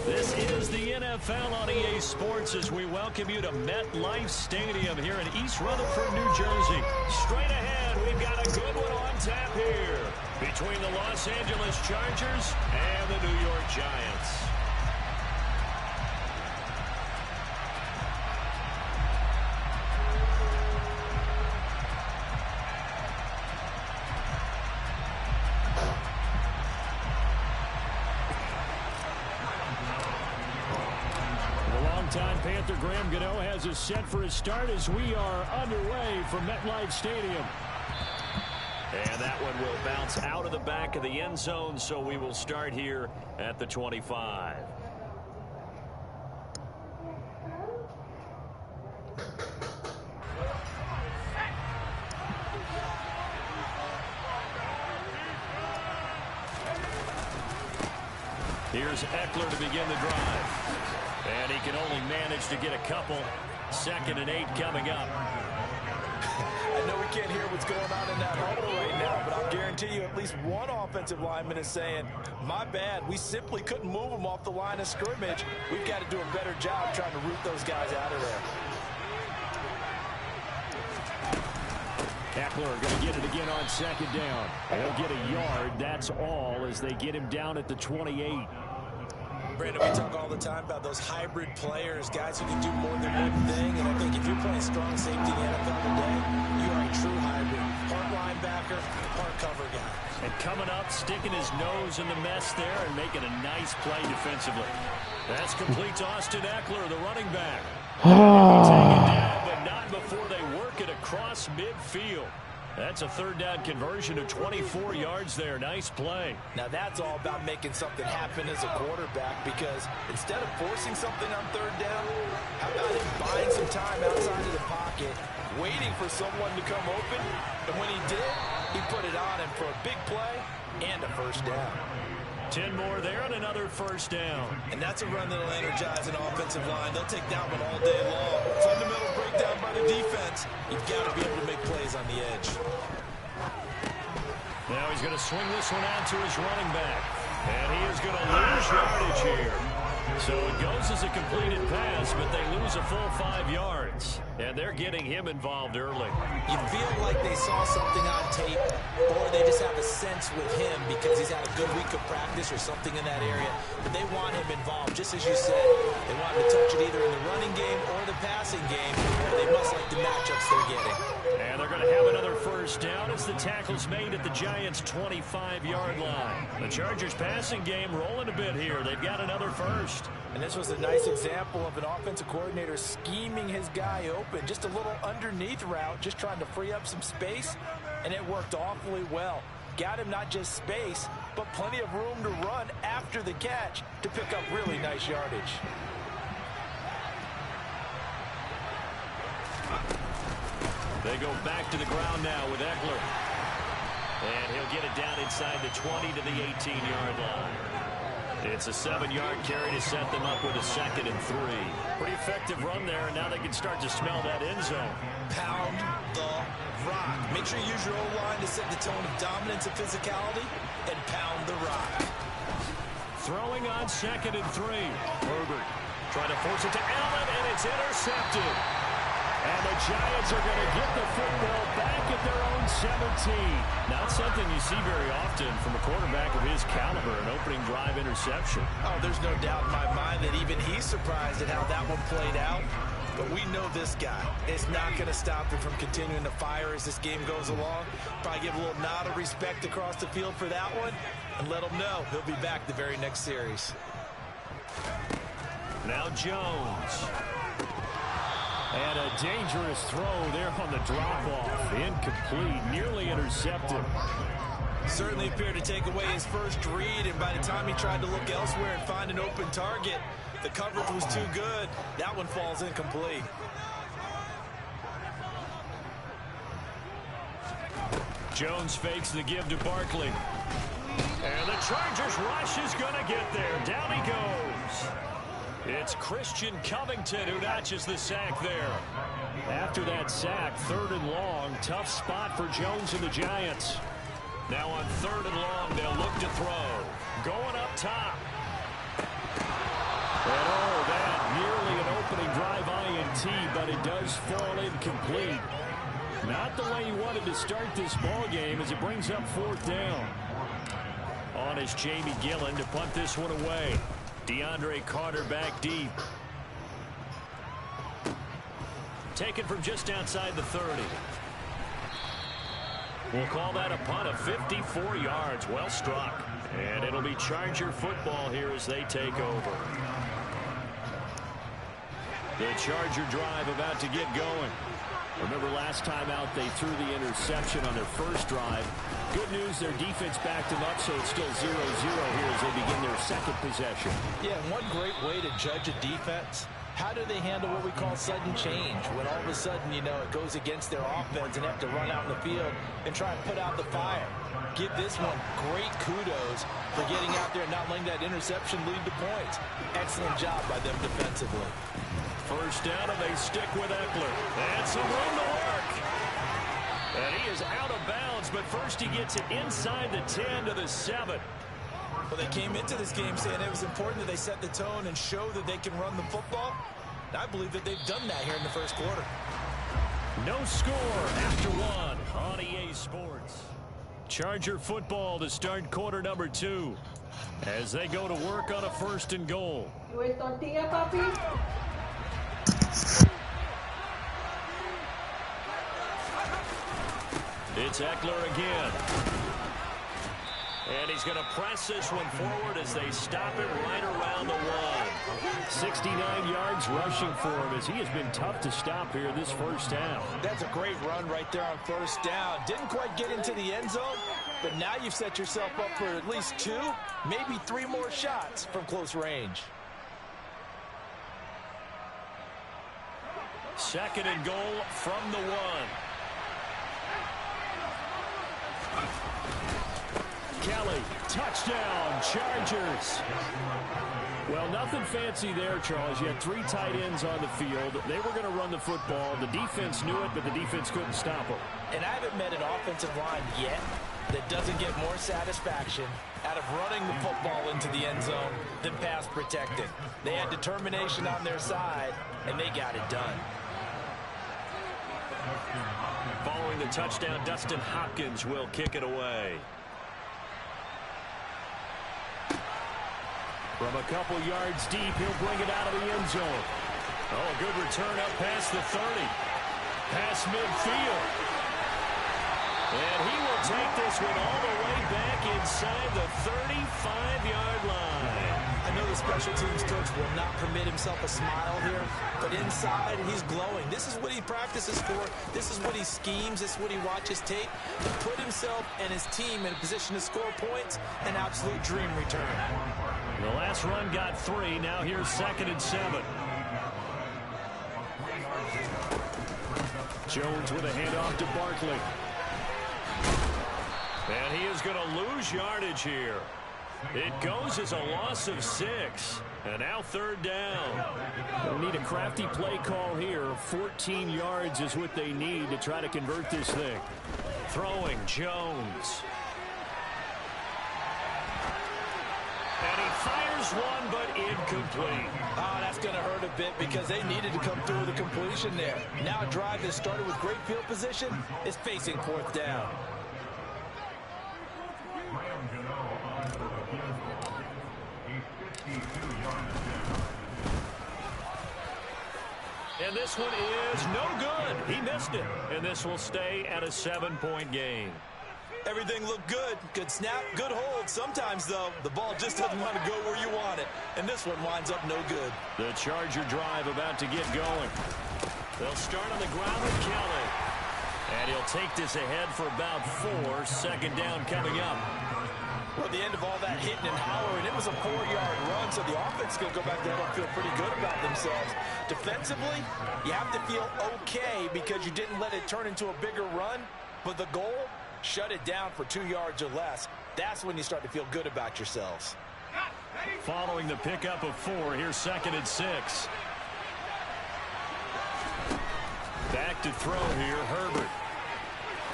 This is the NFL on EA Sports as we welcome you to MetLife Stadium here in East Rutherford, New Jersey. Straight ahead, we've got a good one on tap here between the Los Angeles Chargers and the New York Giants. Time Panther Graham Gano has us set for his start as we are underway from MetLife Stadium. And that one will bounce out of the back of the end zone, so we will start here at the 25. Here's Eckler to begin the drive. And he can only manage to get a couple. 2nd and 8 coming up. I know we can't hear what's going on in that huddle right now, but I'll guarantee you at least one offensive lineman is saying, my bad, we simply couldn't move them off the line of scrimmage. We've got to do a better job trying to root those guys out of there. Eckler going to get it again on 2nd down. He'll get a yard, that's all, as they get him down at the 28. Brandon, we talk all the time about those hybrid players, guys who can do more than one thing, and I think if you're playing strong safety in the NFL today, you are a true hybrid. Part linebacker, part cover guy. And coming up, sticking his nose in the mess there and making a nice play defensively. That's complete to Austin Eckler, the running back. Take it down, but not before they work it across midfield. That's a 3rd down conversion of 24 yards there. Nice play. Now that's all about making something happen as a quarterback, because instead of forcing something on 3rd down, how about him buying some time outside of the pocket, waiting for someone to come open, and when he did, he put it on him for a big play and a 1st down. 10 more there and another 1st down. And that's a run that'll energize an offensive line. They'll take that one all day long. Fundamental breakdown by the defense. You've got to be able to make plays on the edge. Now he's going to swing this one out to his running back. And he is going to lose yardage here. So it goes as a completed pass, but they lose a full 5 yards. And they're getting him involved early. You feel like they saw something on tape, or they just have a sense with him because he's had a good week of practice or something in that area. But they want him involved, just as you said. They want him to touch it either in the running game or the passing game. They must like the matchups they're getting. And they're going to have another 1st down as the tackle's made at the Giants' 25-yard line. The Chargers' passing game rolling a bit here. They've got another 1st. And this was a nice example of an offensive coordinator scheming his guy open. Just a little underneath route, just trying to free up some space, and it worked awfully well. Got him not just space, but plenty of room to run after the catch to pick up really nice yardage. They go back to the ground now with Eckler. And he'll get it down inside the 20 to the 18-yard line. It's a 7-yard carry to set them up with a 2nd and 3. Pretty effective run there, and now they can start to smell that end zone. Pound the rock. Make sure you use your O-line to set the tone of dominance and physicality, and pound the rock. Throwing on 2nd and 3. Herbert trying to force it to Allen, and it's intercepted. And the Giants are going to get the football back at their own 17. Not something you see very often from a quarterback of his caliber, an opening drive interception. Oh, there's no doubt in my mind that even he's surprised at how that one played out. But we know this guy. It's not going to stop him from continuing to fire as this game goes along. Probably give a little nod of respect across the field for that one and let him know he'll be back the very next series. Now Jones. And a dangerous throw there on the drop-off. Incomplete, nearly intercepted. Certainly appeared to take away his first read, and by the time he tried to look elsewhere and find an open target, the coverage was too good. That one falls incomplete. Jones fakes the give to Barkley. And the Chargers rush is going to get there. Down he goes. It's Christian Covington who notches the sack there. After that sack, 3rd and long, tough spot for Jones and the Giants. Now on 3rd and long, they'll look to throw. Going up top. And oh, that nearly an opening drive INT, but it does fall incomplete. Not the way he wanted to start this ball game as it brings up 4th down. On is Jamie Gillen to punt this one away. DeAndre Carter back deep. Taken from just outside the 30. We'll call that a punt of 54 yards. Well struck. And it'll be Charger football here as they take over. The Charger drive about to get going. Remember last time out they threw the interception on their first drive. Good news, their defense backed them up, so it's still 0-0 here as they begin their second possession. Yeah, and one great way to judge a defense, how do they handle what we call sudden change? When all of a sudden, you know, it goes against their offense and they have to run out in the field and try and put out the fire. Give this one great kudos for getting out there and not letting that interception lead to points. Excellent job by them defensively. First down, and they stick with Eckler. And some room to work. And he is out of bounds, but first he gets it inside the 10 to the 7. Well, they came into this game saying it was important that they set the tone and show that they can run the football. And I believe that they've done that here in the first quarter. No score after 1 on EA Sports. Charger football to start quarter number 2 as they go to work on a 1st and goal. It's Eckler again. And he's going to press this one forward as they stop it right around the 1. 69 yards rushing for him as he has been tough to stop here this first half. That's a great run right there on first down. Didn't quite get into the end zone, but now you've set yourself up for at least 2, maybe 3 more shots from close range. 2nd and goal from the 1. Kelly, touchdown, Chargers. Well, nothing fancy there, Charles. You had 3 tight ends on the field. They were going to run the football. The defense knew it, but the defense couldn't stop them. And I haven't met an offensive line yet that doesn't get more satisfaction out of running the football into the end zone than pass protecting. They had determination on their side, and they got it done. Following the touchdown, Dustin Hopkins will kick it away. From a couple yards deep, he'll bring it out of the end zone. Oh, a good return up past the 30. Past midfield. And he will take this one all the way back inside the 35-yard line. I know the special teams coach will not permit himself a smile here, but inside he's glowing. This is what he practices for. This is what he schemes. This is what he watches tape to put himself and his team in a position to score points. An absolute dream return. The last run got 3. Now here's 2nd and 7. Jones with a handoff to Barkley. And he is going to lose yardage here. It goes as a loss of 6. And now 3rd down. They'll need a crafty play call here. 14 yards is what they need to try to convert this thing. Throwing Jones. And he fires one, but incomplete. Oh, that's going to hurt a bit because they needed to come through with a completion there. Now a drive that started with great field position is facing fourth down. And this one is no good. He missed it. And this will stay at a 7-point game. Everything looked good. Good snap, good hold. Sometimes, though, the ball just doesn't want to go where you want it. And this one winds up no good. The Charger drive about to get going. They'll start on the ground with Kelly. And he'll take this ahead for about 4. Second down coming up. Well, at the end of all that hitting and hollering, it was a 4-yard run, so the offense is going to go back there and feel pretty good about themselves. Defensively, you have to feel okay because you didn't let it turn into a bigger run, but the goal, shut it down for 2 yards or less. That's when you start to feel good about yourselves. Following the pickup of 4, here's 2nd and 6. Back to throw here, Herbert.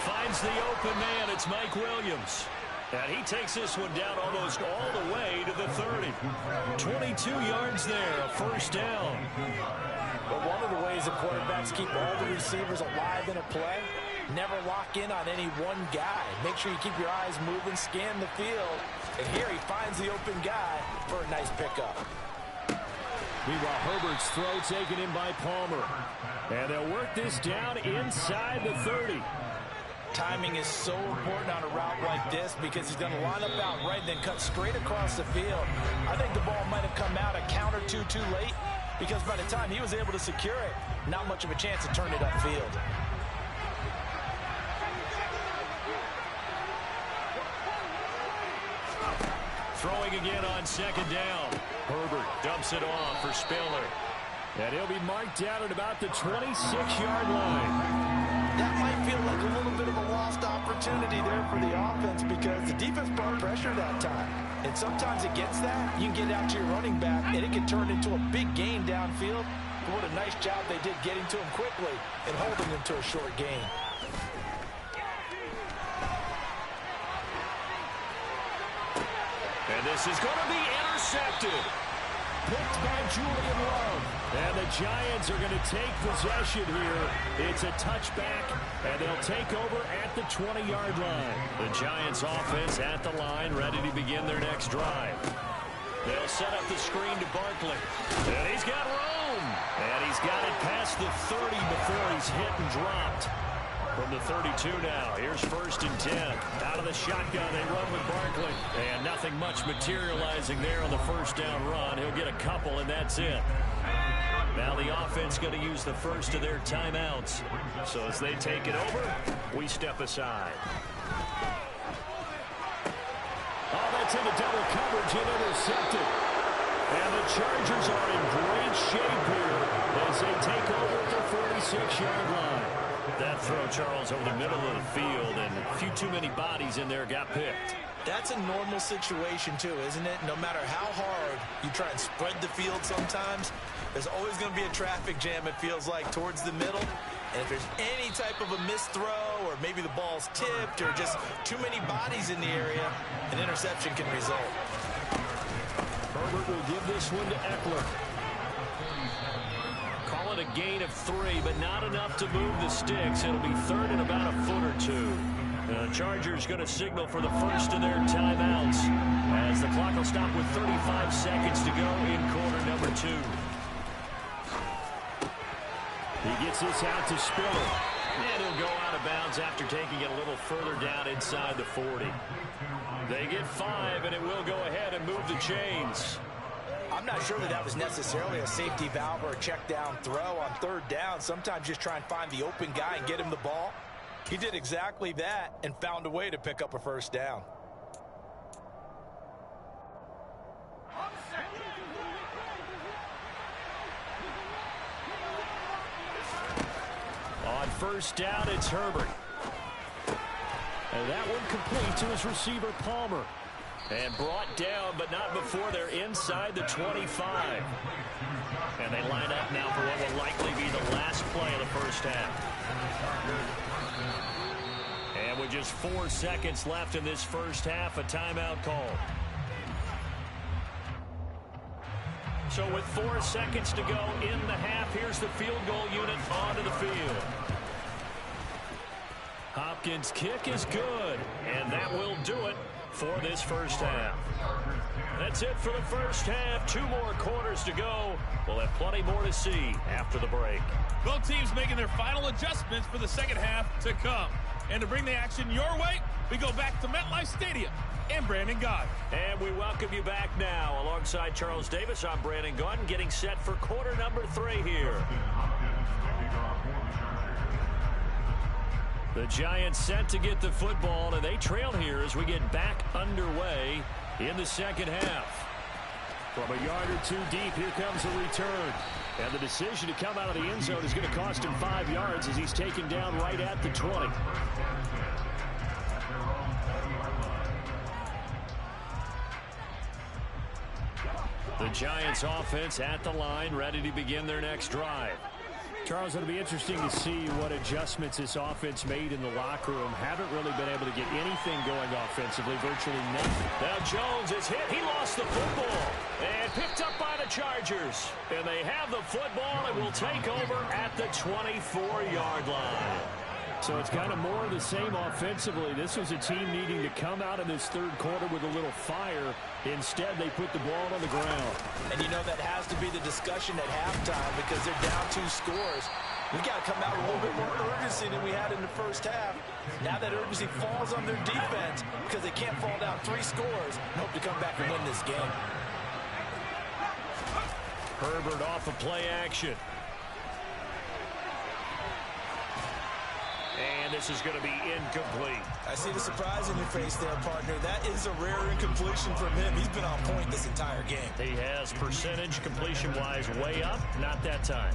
Finds the open man, it's Mike Williams. And he takes this one down almost all the way to the 30. 22 yards there, a first down. But one of the ways that quarterbacks keep all the receivers alive in a play, never lock in on any one guy. Make sure you keep your eyes moving, scan the field. And here he finds the open guy for a nice pickup. Meanwhile, Herbert's throw taken in by Palmer. And they'll work this down inside the 30. Timing is so important on a route like this because he's going to line up out right and then cut straight across the field. I think the ball might have come out a count or two too late because by the time he was able to secure it, not much of a chance to turn it upfield. Throwing again on 2nd down. Herbert dumps it off for Spiller. And he'll be marked down at about the 26-yard line. That might feel like a little bit of a lost opportunity there for the offense because the defense brought pressure that time. And sometimes against that, you can get out to your running back, and it can turn into a big gain downfield. But what a nice job they did getting to him quickly and holding him to a short gain. And this is going to be intercepted. Picked by Julian Love. And the Giants are going to take possession here. It's a touchback, and they'll take over at the 20-yard line. The Giants offense at the line, ready to begin their next drive. They'll set up the screen to Barkley. And he's got room. And he's got it past the 30 before he's hit and dropped. From the 32 now, here's 1st and 10. Out of the shotgun, they run with Barkley. And nothing much materializing there on the first down run. He'll get a couple, and that's it. Now the offense going to use the first of their timeouts. So as they take it over, we step aside. Oh, that's into double coverage and intercepted. And the Chargers are in great shape here as they take over at the 46-yard line. That throw, Charles, over the middle of the field, and a few too many bodies in there got picked. That's a normal situation, too, isn't it? No matter how hard you try and spread the field sometimes, there's always going to be a traffic jam, it feels like, towards the middle. And if there's any type of a missed throw or maybe the ball's tipped or just too many bodies in the area, an interception can result. Herbert will give this one to Eckler. Call it a gain of 3, but not enough to move the sticks. It'll be 3rd and about a foot or 2. The Chargers going to signal for the first of their timeouts as the clock will stop with 35 seconds to go in quarter number 2. He gets this out to Spiller. And he'll go out of bounds after taking it a little further down inside the 40. They get 5, and it will go ahead and move the chains. I'm not sure that was necessarily a safety valve or a check down throw on 3rd down. Sometimes just try and find the open guy and get him the ball. He did exactly that and found a way to pick up a first down. On 1st down, it's Herbert. And that one complete to his receiver, Palmer. And brought down, but not before they're inside the 25. And they line up now for what will likely be the last play of the first half. And with just 4 seconds left in this first half, a timeout call. So with 4 seconds to go in the half, here's the field goal unit onto the field. Hopkins' kick is good, and that will do it for this first half. That's it for the first half. 2 more quarters to go. We'll have plenty more to see after the break. Both teams making their final adjustments for the second half to come. And to bring the action your way, we go back to MetLife Stadium and Brandon Gaudin. And we welcome you back now. Alongside Charles Davis, I'm Brandon Gaudin, getting set for quarter number 3 here. The Giants set to get the football, and they trail here as we get back underway in the second half. From a yard or 2 deep, here comes a return. And the decision to come out of the end zone is going to cost him 5 yards as he's taken down right at the 20. The Giants offense at the line, ready to begin their next drive. Charles, it'll be interesting to see what adjustments this offense made in the locker room. Haven't really been able to get anything going offensively, virtually nothing. Now Jones is hit. He lost the football. And picked up by the Chargers. And they have the football and will take over at the 24-yard line. So it's kind of more of the same offensively. This was a team needing to come out in this third quarter with a little fire. Instead, they put the ball on the ground. And you know that has to be the discussion at halftime because they're down 2 scores. We got to come out with a little bit more urgency than we had in the first half. Now that urgency falls on their defense because they can't fall down 3 scores and hope to come back and win this game. Herbert off of play action. And this is going to be incomplete. I see the surprise in your face there, partner. That is a rare incompletion from him. He's been on point this entire game. He has percentage completion-wise way up. Not that time.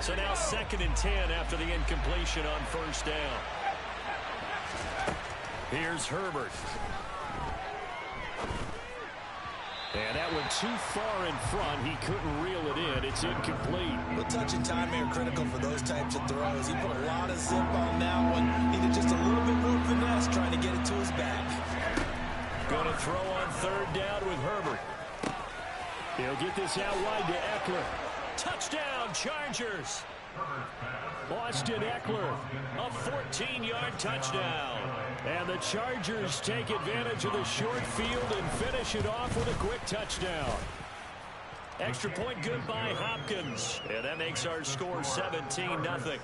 So now 2nd and 10 after the incompletion on first down. Here's Herbert. And that went too far in front. He couldn't reel it in. It's incomplete. Well, touch and timing are critical for those types of throws. He put a lot of zip on that one. Needed just a little bit more finesse trying to get it to his back. Going to throw on 3rd down with Herbert. He'll get this out wide to Eckler. Touchdown, Chargers. Austin Eckler. A 14-yard touchdown. And the Chargers take advantage of the short field and finish it off with a quick touchdown. Extra point good by Hopkins. And that makes our score 17-0.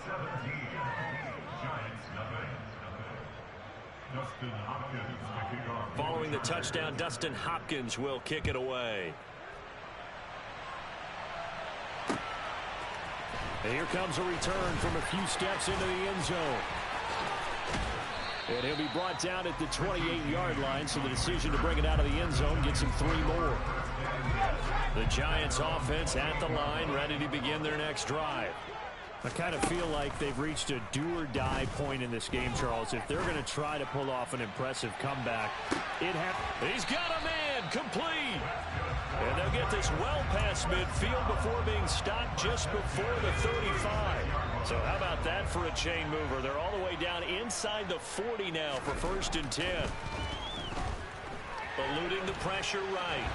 Following the touchdown, Dustin Hopkins will kick it away. And here comes a return from a few steps into the end zone. And he'll be brought down at the 28-yard line, so the decision to bring it out of the end zone gets him 3 more. The Giants offense at the line, ready to begin their next drive. I kind of feel like they've reached a do-or-die point in this game, Charles. If they're going to try to pull off an impressive comeback, he's got a man, complete. And they'll get this well past midfield before being stopped just before the 35. So how about that for a chain mover? They're all the way down inside the 40 now for 1st and 10. Eluding the pressure right.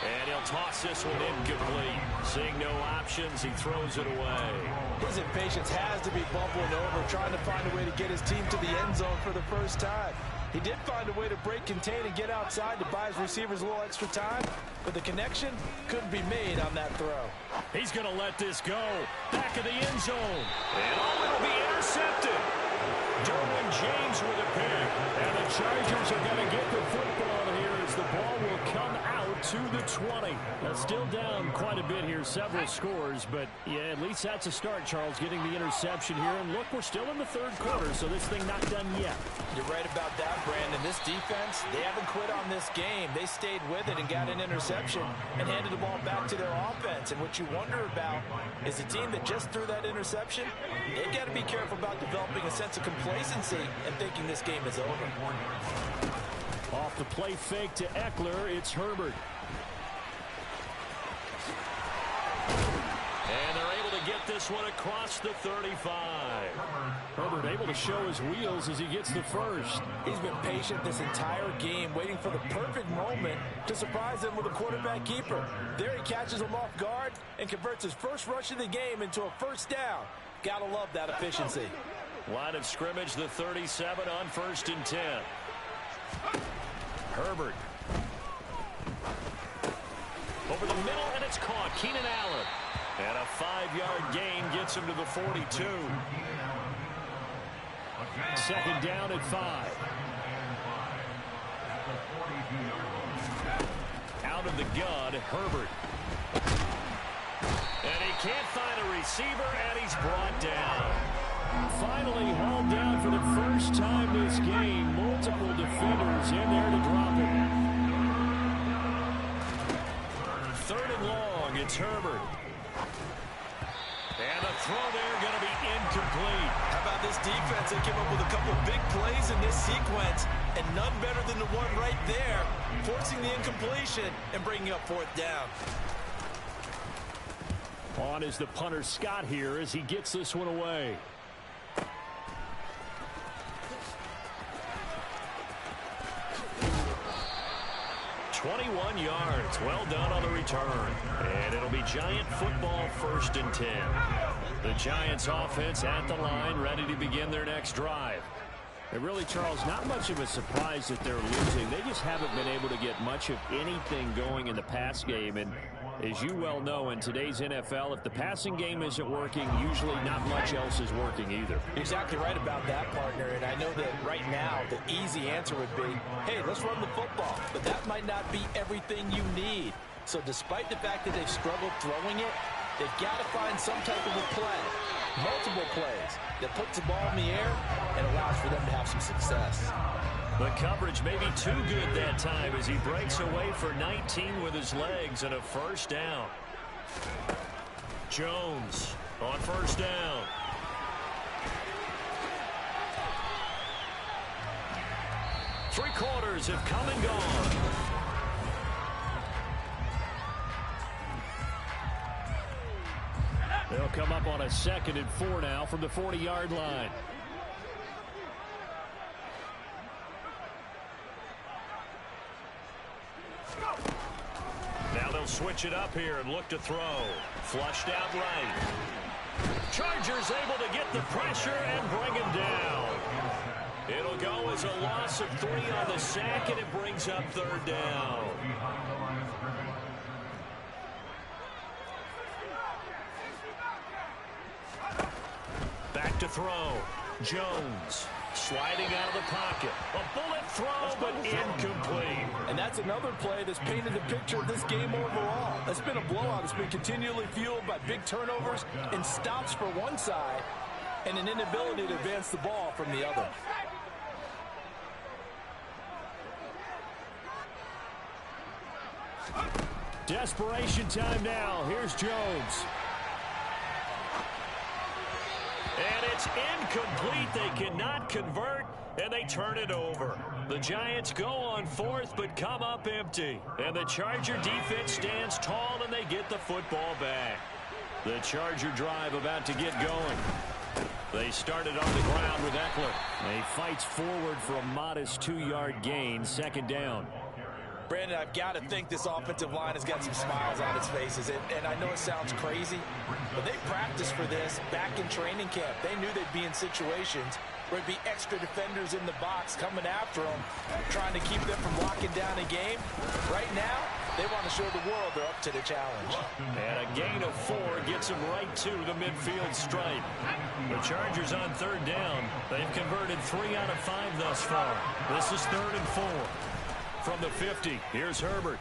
And he'll toss this one incomplete. Seeing no options, he throws it away. His impatience has to be bubbling over, trying to find a way to get his team to the end zone for the first time. He did find a way to break, contain, and get outside to buy his receivers a little extra time, but the connection couldn't be made on that throw. He's going to let this go. Back of the end zone. And it'll be intercepted. Derwin James with a pick. And the Chargers are going to get the football here as the ball will come out to the 20. Now still down quite a bit here, several scores, but yeah, at least that's a start, Charles, getting the interception here. And look, we're still in the 3rd quarter, so this thing not done yet. You're right about that, Brandon. This defense, they haven't quit on this game. They stayed with it and got an interception and handed the ball back to their offense. And what you wonder about is a team that just threw that interception, they've got to be careful about developing a sense of complacency and thinking this game is over. Off the play fake to Eckler, it's Herbert. And they're able to get this one across the 35. Herbert able to show his wheels as he gets the first. He's been patient this entire game, waiting for the perfect moment to surprise him with a quarterback keeper. There he catches him off guard and converts his first rush of the game into a first down. Gotta love that efficiency. Line of scrimmage, the 37 on 1st and 10. Herbert. Over the middle, and it's caught. Keenan Allen. And a 5-yard gain gets him to the 42. Second down at 5. Out of the gun, Herbert. And he can't find a receiver, and he's brought down. Finally hauled down for the first time this game. Multiple defenders in there to drop him. 3rd and long, it's Herbert. And the throw there going to be incomplete. How about this defense? They came up with a couple of big plays in this sequence, and none better than the one right there, forcing the incompletion and bringing up 4th down. On is the punter Scott here as he gets this one away. 21 yards. Well done on the return. And it'll be Giant football 1st and 10. The Giants offense at the line, ready to begin their next drive. And really, Charles, not much of a surprise that they're losing. They just haven't been able to get much of anything going in the pass game. And as you well know, in today's NFL, if the passing game isn't working, usually not much else is working either. You're exactly right about that, partner. And I know that right now the easy answer would be, hey, let's run the football. But that might not be everything you need. So despite the fact that they've struggled throwing it, they've got to find some type of a play, multiple plays, that puts the ball in the air and allows for them to have some success. The coverage may be too good that time as he breaks away for 19 with his legs and a 1st down. Jones on 1st down. Three quarters have come and gone. They'll come up on a 2nd and 4 now from the 40-yard line. Now they'll switch it up here and look to throw. Flushed out right. Chargers able to get the pressure and bring him down. It'll go as a loss of 3 on the sack, and it brings up 3rd down. Back to throw. Jones sliding out of the pocket. A bullet throw, but incomplete. And that's another play that's painted the picture of this game overall. It's been a blowout. It's been continually fueled by big turnovers and stops for one side and an inability to advance the ball from the other. Desperation time now. Here's Jones. And it's incomplete. They cannot convert, and they turn it over. The Giants go on 4th, but come up empty. And the Charger defense stands tall, and they get the football back. The Charger drive about to get going. They started on the ground with Eckler. He fights forward for a modest 2-yard gain, 2nd down. Brandon, I've got to think this offensive line has got some smiles on its faces. And I know it sounds crazy, but they practiced for this back in training camp. They knew they'd be in situations where it'd be extra defenders in the box coming after them, trying to keep them from locking down a game. Right now, they want to show the world they're up to the challenge. And a gain of 4 gets them right to the midfield stripe. The Chargers on 3rd down. They've converted 3 out of 5 thus far. This is 3rd and 4. From the 50, here's Herbert.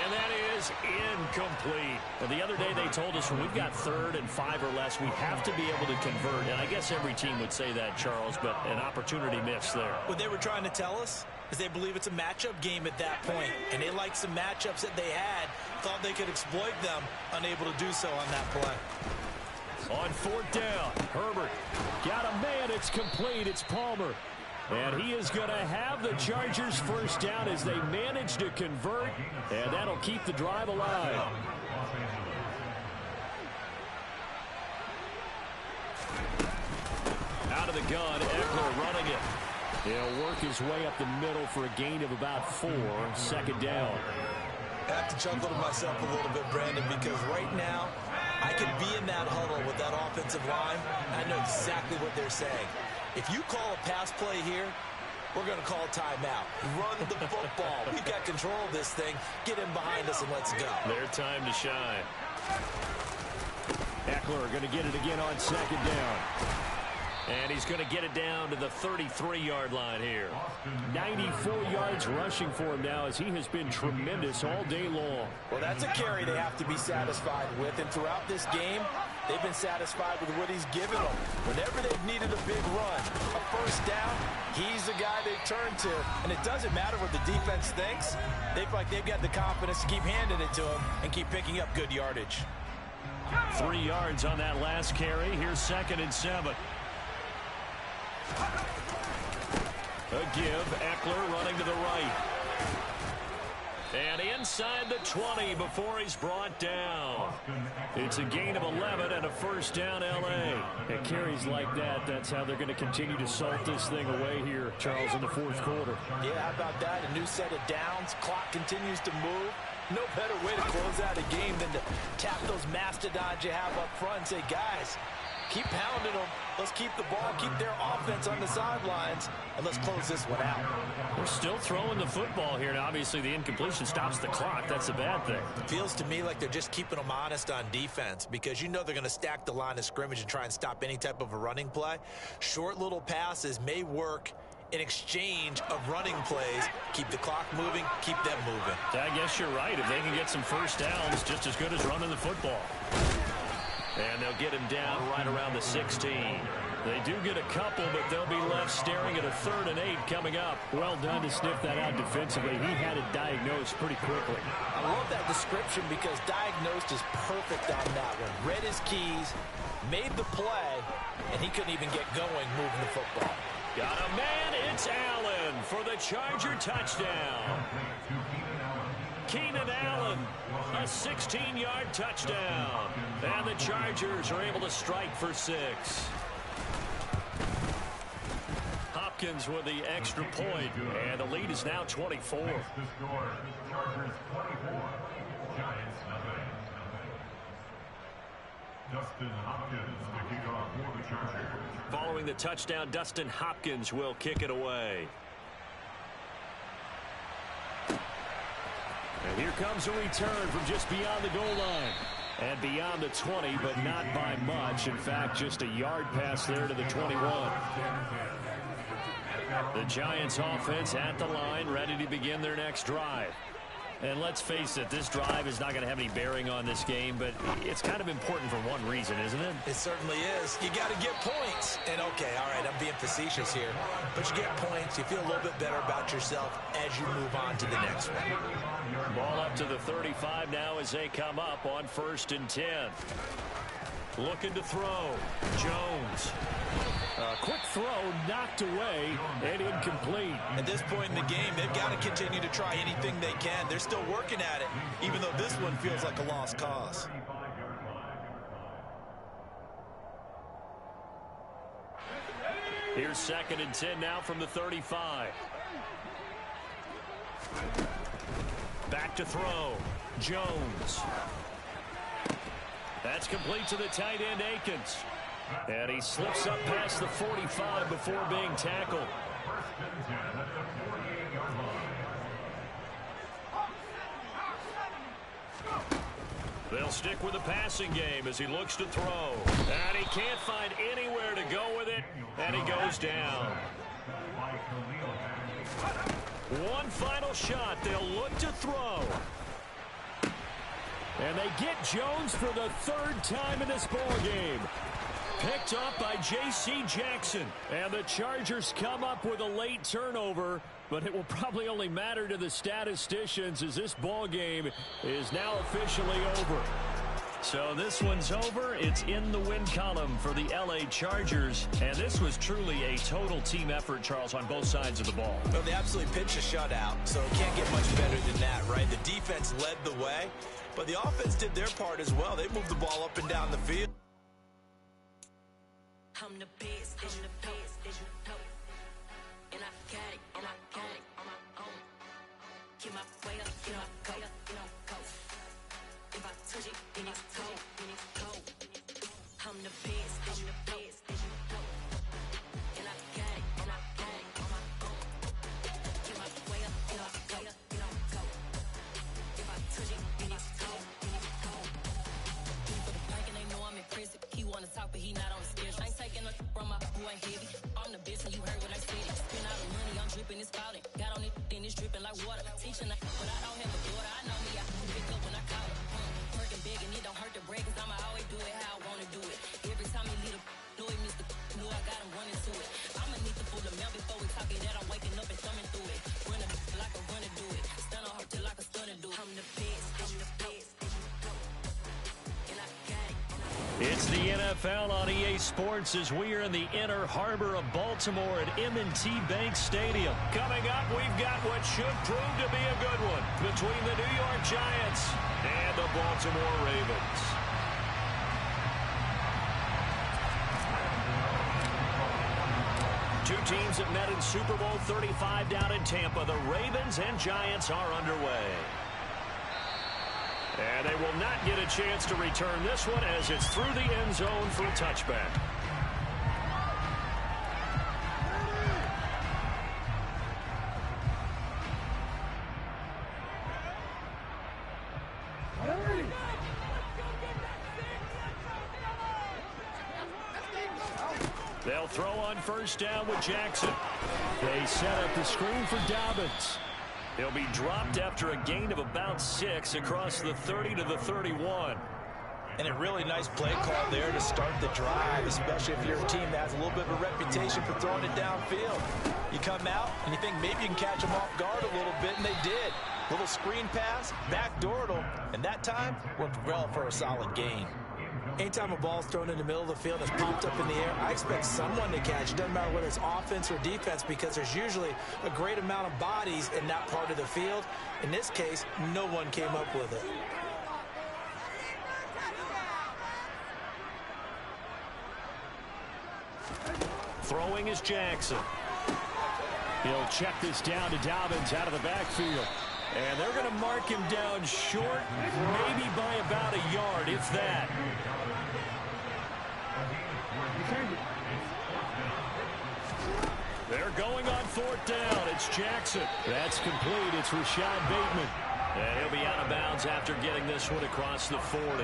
And that is incomplete. Well, the other day they told us when we've got 3rd and 5 or less, we have to be able to convert. And I guess every team would say that, Charles, but an opportunity missed there. What they were trying to tell us is they believe it's a matchup game at that point. And they liked some matchups that they had, thought they could exploit them, unable to do so on that play. On 4th down, Herbert. Got a man, it's complete, it's Palmer. And he is going to have the Chargers 1st down as they manage to convert, and that'll keep the drive alive. of the gun. Eckler running it. He'll work his way up the middle for a gain of about 4. Second down. I have to chuckle to myself a little bit, Brandon, because right now I could be in that huddle with that offensive line. I know exactly what they're saying. If you call a pass play here, we're going to call timeout. Run the football. We've got control of this thing. Get in behind us and let's go. Their time to shine. Eckler going to get it again on second down. And he's going to get it down to the 33-yard line here. 94 yards rushing for him now as he has been tremendous all day long. Well, that's a carry they have to be satisfied with. And throughout this game, they've been satisfied with what he's given them. Whenever they've needed a big run, a first down, he's the guy they turn to. And it doesn't matter what the defense thinks. They feel like they've got the confidence to keep handing it to him and keep picking up good yardage. 3 yards on that last carry. Here's 2nd and 7. A give. Eckler running to the right. And inside the 20 before he's brought down. It's a gain of 11 and a first down, L.A. At carries like that, that's how they're going to continue to salt this thing away here, Charles, in the 4th quarter. Yeah, how about that? A new set of downs. Clock continues to move. No better way to close out a game than to tap those mastodons you have up front and say, guys, keep pounding them. Let's keep the ball, keep their offense on the sidelines, and let's close this one out. We're still throwing the football here, and obviously the incompletion stops the clock. That's a bad thing. Feels to me like they're just keeping them honest on defense because you know they're going to stack the line of scrimmage and try and stop any type of a running play. Short little passes may work in exchange of running plays. Keep the clock moving, keep them moving. I guess you're right. If they can get some first downs, just as good as running the football. And they'll get him down right around the 16. They do get a couple, but they'll be left staring at a 3rd and 8 coming up. Well done to sniff that out defensively. He had it diagnosed pretty quickly. I love that description because diagnosed is perfect on that one. Read his keys, made the play, and he couldn't even get going moving the football. Got a man, it's Allen for the Charger touchdown. Keenan Allen, a 16-yard touchdown. And the Chargers are able to strike for 6. Hopkins with the extra point, and the lead is now 24. Chargers 24, Giants nothing. Dustin Hopkins to kick off for the Chargers. Following the touchdown, Dustin Hopkins will kick it away. And here comes a return from just beyond the goal line. And beyond the 20, but not by much. In fact, just a yard pass there to the 21. The Giants offense at the line, ready to begin their next drive. And let's face it, this drive is not going to have any bearing on this game, but it's kind of important for one reason, isn't it? It certainly is. You got to get points. And, okay, all right, I'm being facetious here. But you get points, you feel a little bit better about yourself as you move on to the next one. Ball up to the 35 now as they come up on 1st and 10. Looking to throw. Jones. A quick throw knocked away and incomplete. At this point in the game, they've got to continue to try anything they can. They're still working at it, even though this one feels like a lost cause. Here's 2nd and 10 now from the 35. Back to throw. Jones. That's complete to the tight end, Akins. And he slips up past the 45 before being tackled. They'll stick with the passing game as he looks to throw. And he can't find anywhere to go with it, and he goes down. One final shot. They'll look to throw. And they get Jones for the 3rd time in this ball game. Picked up by J.C. Jackson. And the Chargers come up with a late turnover, but it will probably only matter to the statisticians as this ball game is now officially over. So this one's over. It's in the win column for the L.A. Chargers. And this was truly a total team effort, Charles, on both sides of the ball. Well, they absolutely pitched a shutout, so it can't get much better than that, right? The defense led the way, but the offense did their part as well. They moved the ball up and down the field. I'm the best, as you know. And I got it, on my own. Get my way up, go. If I touch it, then it's cold. I'm the best, as you know. And I got it, on my own. Get my way up, go. If I touch it, then it's cold. For the park and they know I'm impressive. He wanna talk, but he not on the schedule. I ain't taking a from my boy heavy. I'm the best, and you heard what I said. Spend all the money, I'm dripping, it's falling. Got on it, then it's dripping like water. Teaching, but I don't have a daughter. I know me, I can pick up when I call it. Working big, and it don't hurt to break, cause I'ma always do it how I wanna do it. Every time he lead a know it, Mr. Know I got him running to it. I'ma need to pull the mail before we talk it that I'm waking up and thumbing through it. Running like a runner do it. Stun on her till like a stunner do it. I'm the best, and I got it. It's the NFL on EA Sports as we are in the inner harbor of Baltimore at M&T Bank Stadium. Coming up, we've got what should prove to be a good one between the New York Giants and the Baltimore Ravens. Two teams that met in Super Bowl 35 down in Tampa. The Ravens and Giants are underway. And they will not get a chance to return this one as it's through the end zone for a touchback. They'll throw on first down with Jackson. They set up the screen for Dobbins. He'll be dropped after a gain of about 6 across the 30 to the 31. And a really nice play call there to start the drive, especially if you're a team that has a little bit of a reputation for throwing it downfield. You come out and you think maybe you can catch them off guard a little bit, and they did. Little screen pass, backdoored them, and that time worked well for a solid gain. Anytime a ball's thrown in the middle of the field that's popped up in the air, I expect someone to catch. It doesn't matter whether it's offense or defense because there's usually a great amount of bodies in that part of the field. In this case, no one came up with it. Throwing is Jackson. He'll check this down to Dobbins out of the backfield. And they're going to mark him down short, maybe by about a yard, if that. They're going on fourth down. It's Jackson. That's complete. It's Rashad Bateman. And he'll be out of bounds after getting this one across the 40.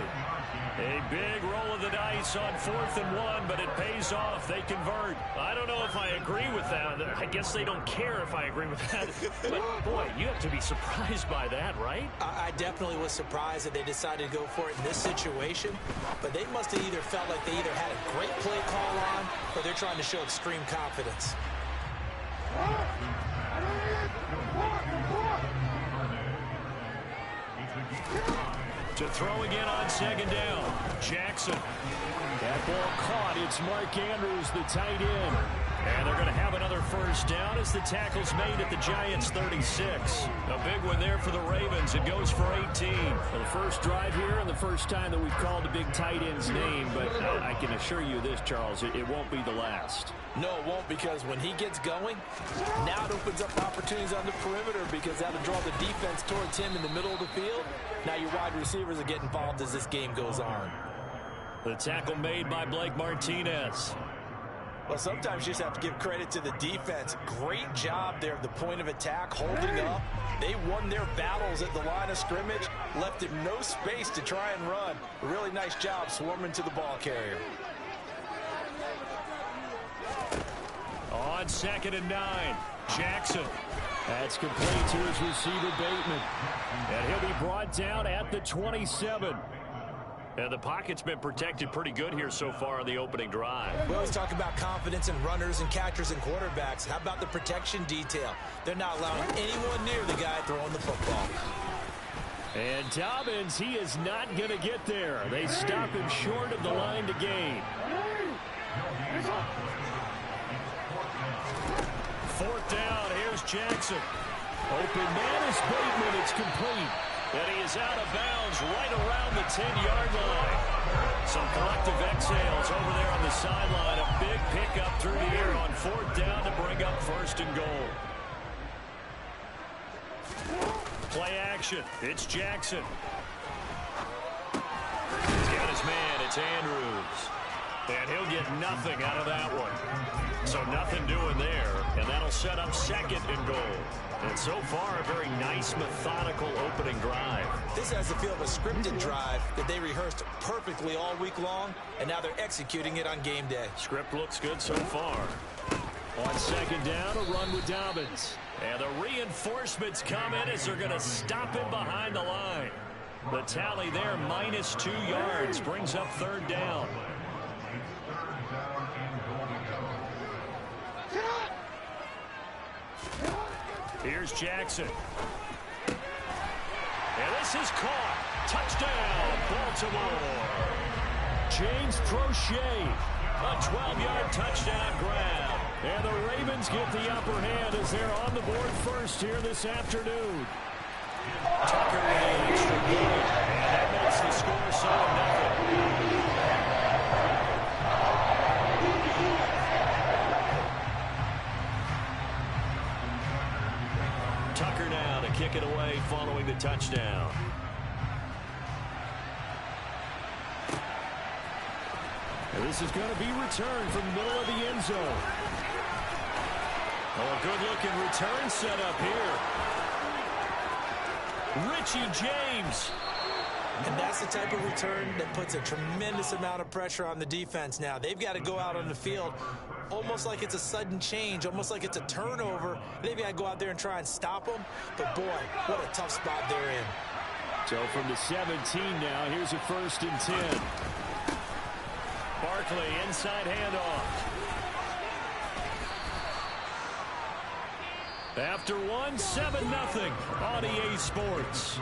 A big roll of the dice on 4th and 1, but it pays off. They convert. I don't know if I agree with that. I guess they don't care if I agree with that. But, boy, you have to be surprised by that, right? I definitely was surprised that they decided to go for it in this situation. But they must have either felt like they either had a great play call on or they're trying to show extreme confidence. To throw again on 2nd down. Jackson. That ball caught. It's Mark Andrews, the tight end. And they're going to have another first down as the tackle's made at the Giants' 36. A big one there for the Ravens. It goes for 18. Well, the first drive here and the first time that we've called a big tight end's name, but I can assure you this, Charles, it won't be the last. No, it won't, because when he gets going, now it opens up opportunities on the perimeter because that'll draw the defense towards him in the middle of the field. Now your wide receivers will get involved as this game goes on. The tackle made by Blake Martinez. Well, sometimes you just have to give credit to the defense. Great job there at the point of attack, holding up. They won their battles at the line of scrimmage, left him no space to try and run. A really nice job swarming to the ball carrier. On 2nd and 9, Jackson. That's complete to his receiver, Bateman. And he'll be brought down at the 27. And the pocket's been protected pretty good here so far on the opening drive. We always talk about confidence in runners and catchers and quarterbacks. How about the protection detail? They're not allowing anyone near the guy throwing the football. And Dobbins, he is not going to get there. They stop him short of the line to gain. 4th down, here's Jackson. Open man is Bateman, it's complete. And he is out of bounds right around the 10-yard line. Some collective exhales over there on the sideline. A big pickup through the air on 4th down to bring up 1st and goal. Play action. It's Jackson. He's got his man. It's Andrews. And he'll get nothing out of that one. So nothing doing there. And that'll set up 2nd and goal. And so far, a very nice, methodical opening drive. This has the feel of a scripted drive that they rehearsed perfectly all week long, and now they're executing it on game day. Script looks good so far. On 2nd down, a run with Dobbins. And the reinforcements come in as they're going to stop him behind the line. The tally there, -2 yards, brings up 3rd down. Here's Jackson. And this is caught. Touchdown, Baltimore. James Crochet. A 12-yard touchdown grab. And the Ravens get the upper hand as they're on the board first here this afternoon. Tucker with an extra point. And that makes the score 7-0. Tucker now to kick it away following the touchdown. And this is going to be returned from the middle of the end zone. Oh, a good-looking return set up here. Richie James. And that's the type of return that puts a tremendous amount of pressure on the defense now. They've got to go out on the field almost like it's a sudden change, almost like it's a turnover. They've got to go out there and try and stop them. But, boy, what a tough spot they're in. So from the 17 now, here's a 1st and 10. Barkley, inside handoff. After one, 7-0 on EA Sports.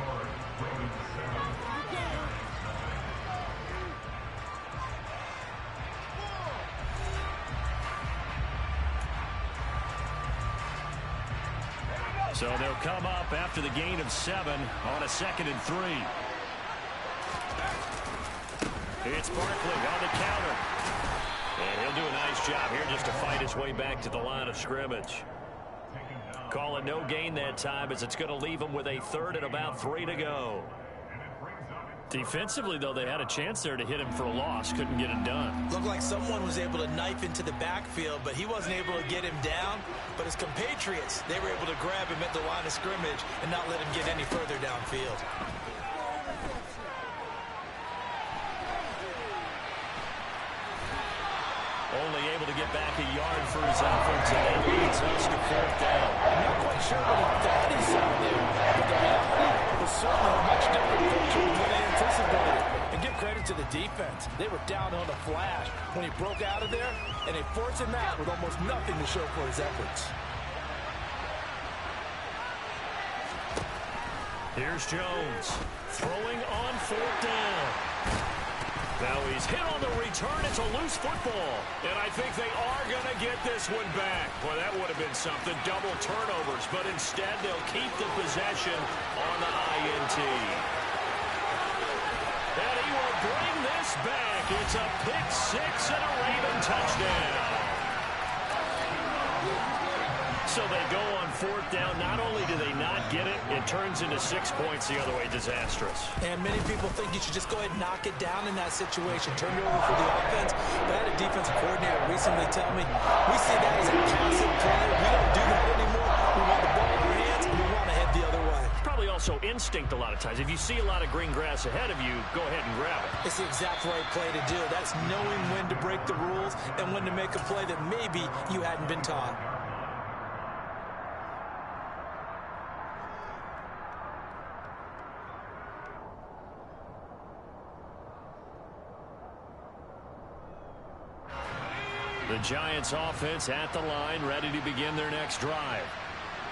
So they'll come up after the gain of 7 on a 2nd and 3. It's Barkley on the counter. And he'll do a nice job here just to fight his way back to the line of scrimmage. Call it no gain that time as it's going to leave him with a 3rd and about 3 to go. Defensively, though, they had a chance there to hit him for a loss. Couldn't get it done. Looked like someone was able to knife into the backfield, but he wasn't able to get him down. But his compatriots, they were able to grab him at the line of scrimmage and not let him get any further downfield. Only able to get back a yard for his efforts, and that leads us to 4th down. I'm not quite sure what he thought he saw there, but the reality was certainly a much different picture than what he anticipated. And give credit to the defense. They were down on a flash when he broke out of there, and they forced him out with almost nothing to show for his efforts. Here's Jones throwing on 4th down. Now he's hit on the return. It's a loose football. And I think they are going to get this one back. Boy, that would have been something. Double turnovers. But instead, they'll keep the possession on the INT. And he will bring this back. It's a pick 6 and a Raven touchdown. So they go on 4th down. Not only do they not get it, it turns into 6 points the other way. Disastrous. And many people think you should just go ahead and knock it down in that situation. Turn it over for the offense. But I had a defensive coordinator recently tell me, we see that as a passive play. We don't do that anymore. We want the ball in our hands, and we want to head the other way. Probably also instinct a lot of times. If you see a lot of green grass ahead of you, go ahead and grab it. It's the exact right play to do. That's knowing when to break the rules and when to make a play that maybe you hadn't been taught. The Giants offense at the line, ready to begin their next drive.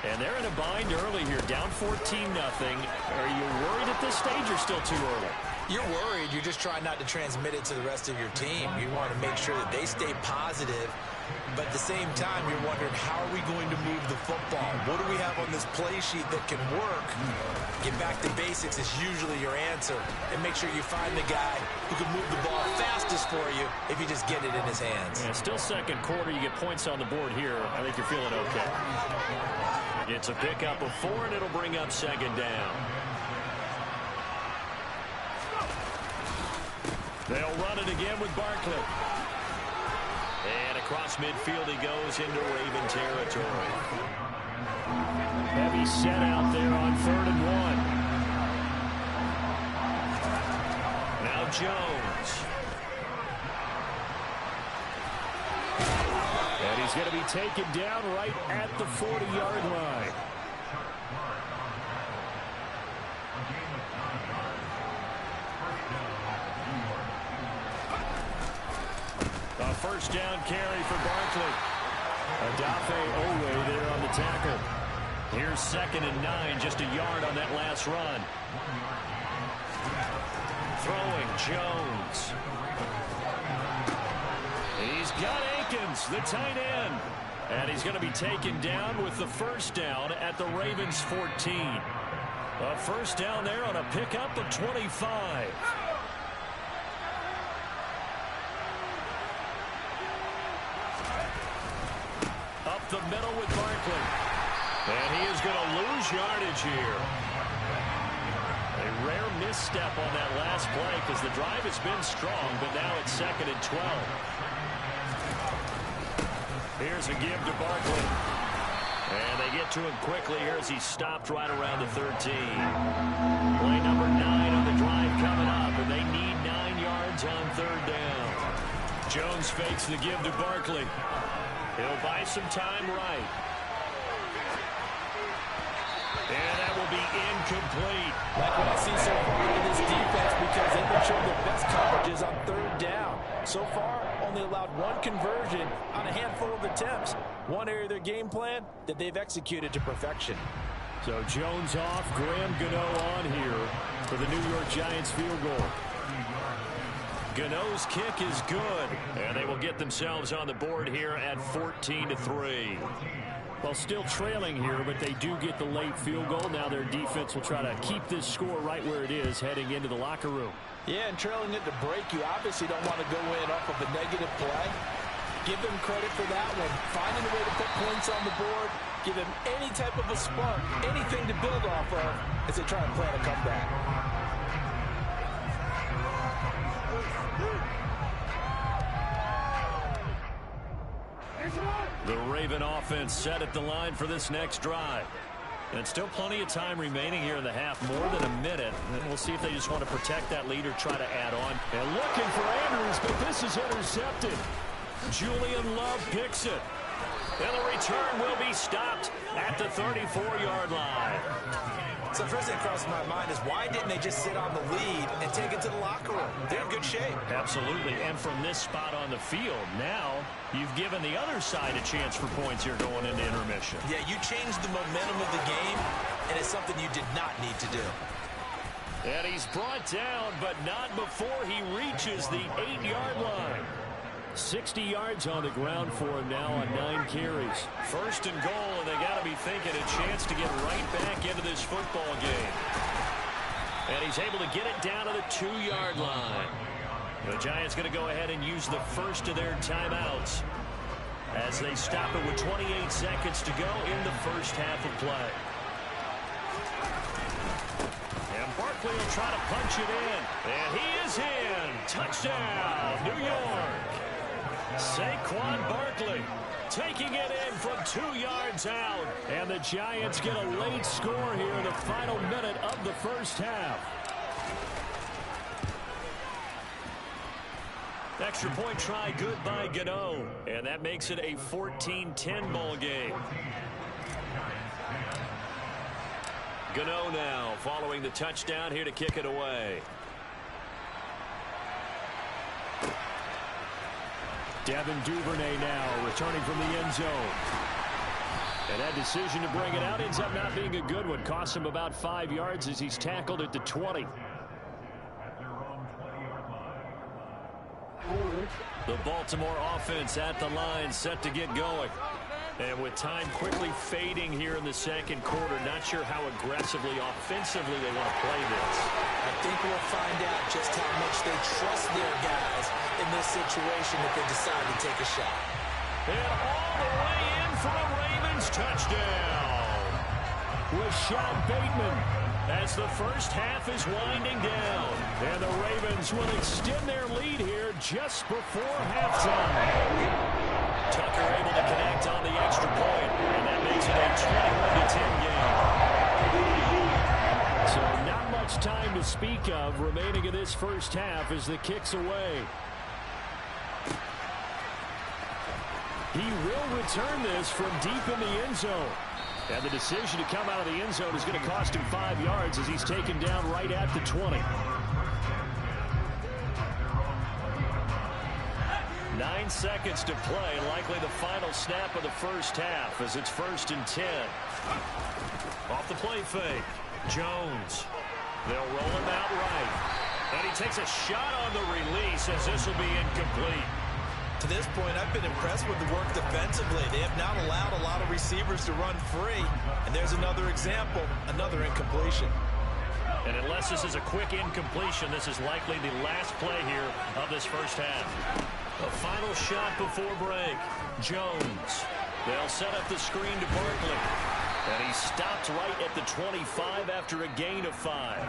And they're in a bind early here, down 14-0. Are you worried at this stage or still too early? You're worried. You're just trying not to transmit it to the rest of your team. You want to make sure that they stay positive. But at the same time, you're wondering, how are we going to move the football? What do we have on this play sheet that can work? Get back to basics is usually your answer. And make sure you find the guy who can move the ball fastest for you if you just get it in his hands. Yeah, still second quarter. You get points on the board here. I think you're feeling okay. It's a pickup of 4, and it'll bring up second down. They'll run it again with Barkley. And across midfield he goes into Raven territory. Heavy set out there on 3rd and 1. Now Jones. And he's going to be taken down right at the 40-yard line. A first down carry for Barkley. Adafe Owe there on the tackle. Here's 2nd and 9, just a yard on that last run. Throwing Jones. He's got Akins, the tight end. And he's going to be taken down with the first down at the Ravens 14. A first down there on a pickup of 25. Up the middle with Barkley. And he is going to lose yardage here. A rare misstep on that last play because the drive has been strong, but now it's 2nd and 12. Here's a give to Barkley. And they get to him quickly here as he's stopped right around the 13. Play number 9 on the drive coming up, and they need 9 yards on 3rd down. Jones fakes the give to Barkley. He'll buy some time right. And that will be incomplete. Like what I see so far in this defense, because they've been showing their best coverages on 3rd down. So far, only allowed 1 conversion on a handful of attempts. One area of their game plan that they've executed to perfection. So Jones off, Graham Gano on here for the New York Giants field goal. Gano's kick is good, and they will get themselves on the board here at 14-3. Well, still trailing here, but they do get the late field goal. Now their defense will try to keep this score right where it is heading into the locker room. Yeah, and trailing it to break, you obviously don't want to go in off of a negative play. Give them credit for that one. Finding a way to put points on the board, give them any type of a spark, anything to build off of as they try and plan a comeback. The Raven offense set at the line for this next drive. And still plenty of time remaining here in the half, more than a minute. And we'll see if they just want to protect that lead or try to add on. And looking for Andrews, but this is intercepted. Julian Love picks it. And the return will be stopped at the 34-yard line. So first thing crosses my mind is why didn't they just sit on the lead and take it to the locker room? They're in good shape. Absolutely. And from this spot on the field, now you've given the other side a chance for points here going into intermission. Yeah, you changed the momentum of the game, and it's something you did not need to do. And he's brought down, but not before he reaches the 8-yard line. 60 yards on the ground for him now on 9 carries. 1st and goal, and they got to be thinking a chance to get right back into this football game. And he's able to get it down to the 2-yard line. The Giants going to go ahead and use the first of their timeouts as they stop it with 28 seconds to go in the first half of play. And Barkley will try to punch it in. And he is in. Touchdown, New York. Saquon Barkley taking it in from 2 yards out. And the Giants get a late score here in the final minute of the first half. Extra point try good by Gano. And that makes it a 14-10 ball game. Gano now following the touchdown here to kick it away. Devin Duvernay now returning from the end zone. And that decision to bring it out ends up not being a good one. Costs him about 5 yards as he's tackled at the 20. The Baltimore offense at the line, set to get going. And with time quickly fading here in the second quarter, not sure how aggressively, offensively they want to play this. I think we'll find out just how much they trust their guys in this situation if they decide to take a shot. And all the way in for a Ravens touchdown. Rashad Bateman as the first half is winding down. And the Ravens will extend their lead here just before halftime. Tucker able to connect on the extra point, and that makes it a 21-10 game. So not much time to speak of remaining in this first half as the kick's away. He will return this from deep in the end zone. And the decision to come out of the end zone is going to cost him 5 yards as he's taken down right at the 20. 9 seconds to play, likely the final snap of the first half as it's 1st and 10. Off the play fake, Jones. They'll roll him out right. And he takes a shot on the release as this will be incomplete. To this point, I've been impressed with the work defensively. They have not allowed a lot of receivers to run free. And there's another example, another incompletion. And unless this is a quick incompletion, this is likely the last play here of this first half. A final shot before break. Jones. They'll set up the screen to Barkley. And he stops right at the 25 after a gain of 5.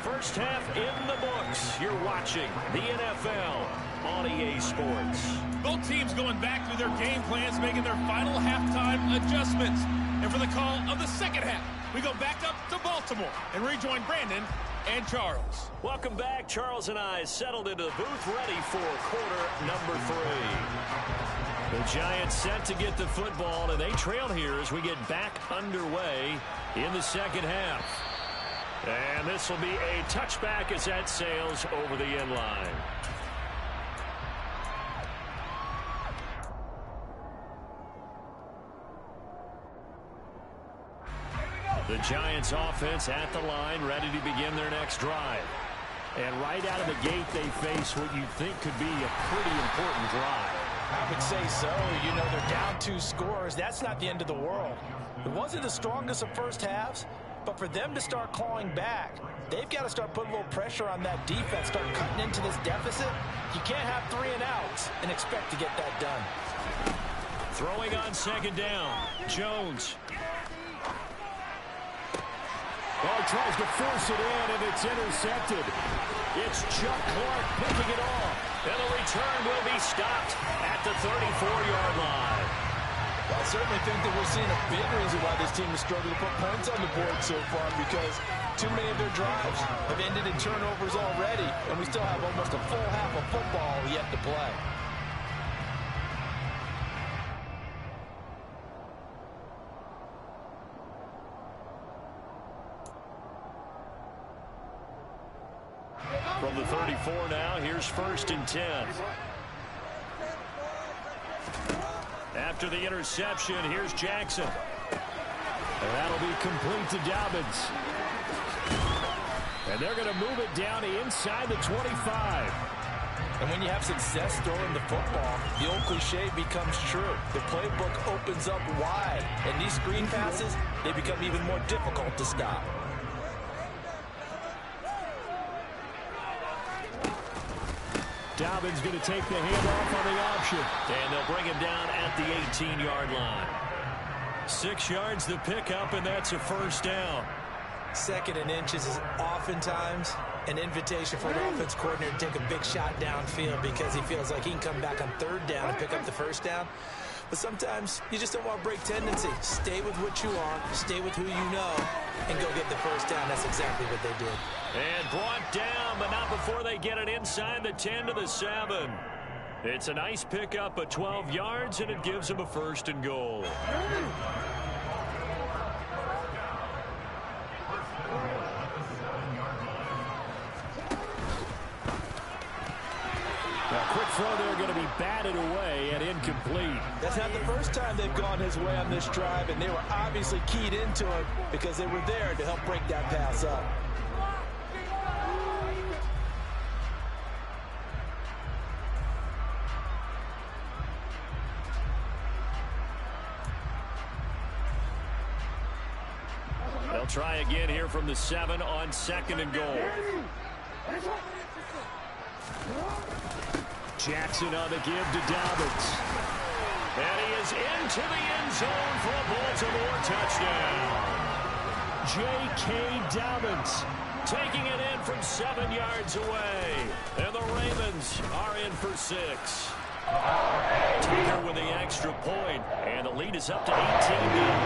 First half in the books. You're watching the NFL on EA Sports. Both teams going back through their game plans, making their final halftime adjustments. And for the call of the second half, we go back up to Baltimore and rejoin Brandon and Charles. Welcome back. Charles and I settled into the booth ready for quarter number 3. The Giants set to get the football, and they trail here as we get back underway in the second half. And this will be a touchback as that sails over the end line. The Giants offense at the line, ready to begin their next drive. And right out of the gate, they face what you think could be a pretty important drive. I would say so. You know, they're down 2 scores. That's not the end of the world. It wasn't the strongest of first halves, but for them to start clawing back, they've got to start putting a little pressure on that defense, start cutting into this deficit. You can't have 3 and outs and expect to get that done. Throwing on second down, Jones. Oh, tries to force it in, and it's intercepted. It's Chuck Clark picking it off. And the return will be stopped at the 34-yard line. Well, I certainly think that we're seeing a big reason why this team has struggled to put points on the board so far, because too many of their drives have ended in turnovers already, and we still have almost a full half of football yet to play. From the 34 now, here's 1st and 10. After the interception, here's Jackson. And that'll be complete to Dobbins. And they're going to move it down to inside the 25. And when you have success throwing the football, the old cliche becomes true. The playbook opens up wide, and these screen passes, they become even more difficult to stop. Dobbins going to take the handoff on the option. And they'll bring him down at the 18-yard line. 6 yards the pickup, and that's a first down. 2nd and inches is oftentimes an invitation for an offense coordinator to take a big shot downfield because he feels like he can come back on 3rd down and pick up the first down. But sometimes you just don't want to break tendency. Stay with what you are, stay with who you know, and go get the first down. That's exactly what they did. And brought down, but not before they get it inside the 10 to the 7. It's a nice pickup of 12 yards, and it gives them a 1st and goal. Now, quick throw there going to be batted away and incomplete. That's not the first time they've gone his way on this drive, and they were obviously keyed into it because they were there to help break that pass up. try again here from the 7 on 2nd and goal. Jackson on the give to Dobbins. And he is into the end zone for a Baltimore touchdown. J.K. Dobbins taking it in from 7 yards away. And the Ravens are in for 6. Taker with the extra point, and the lead is up to 18 now.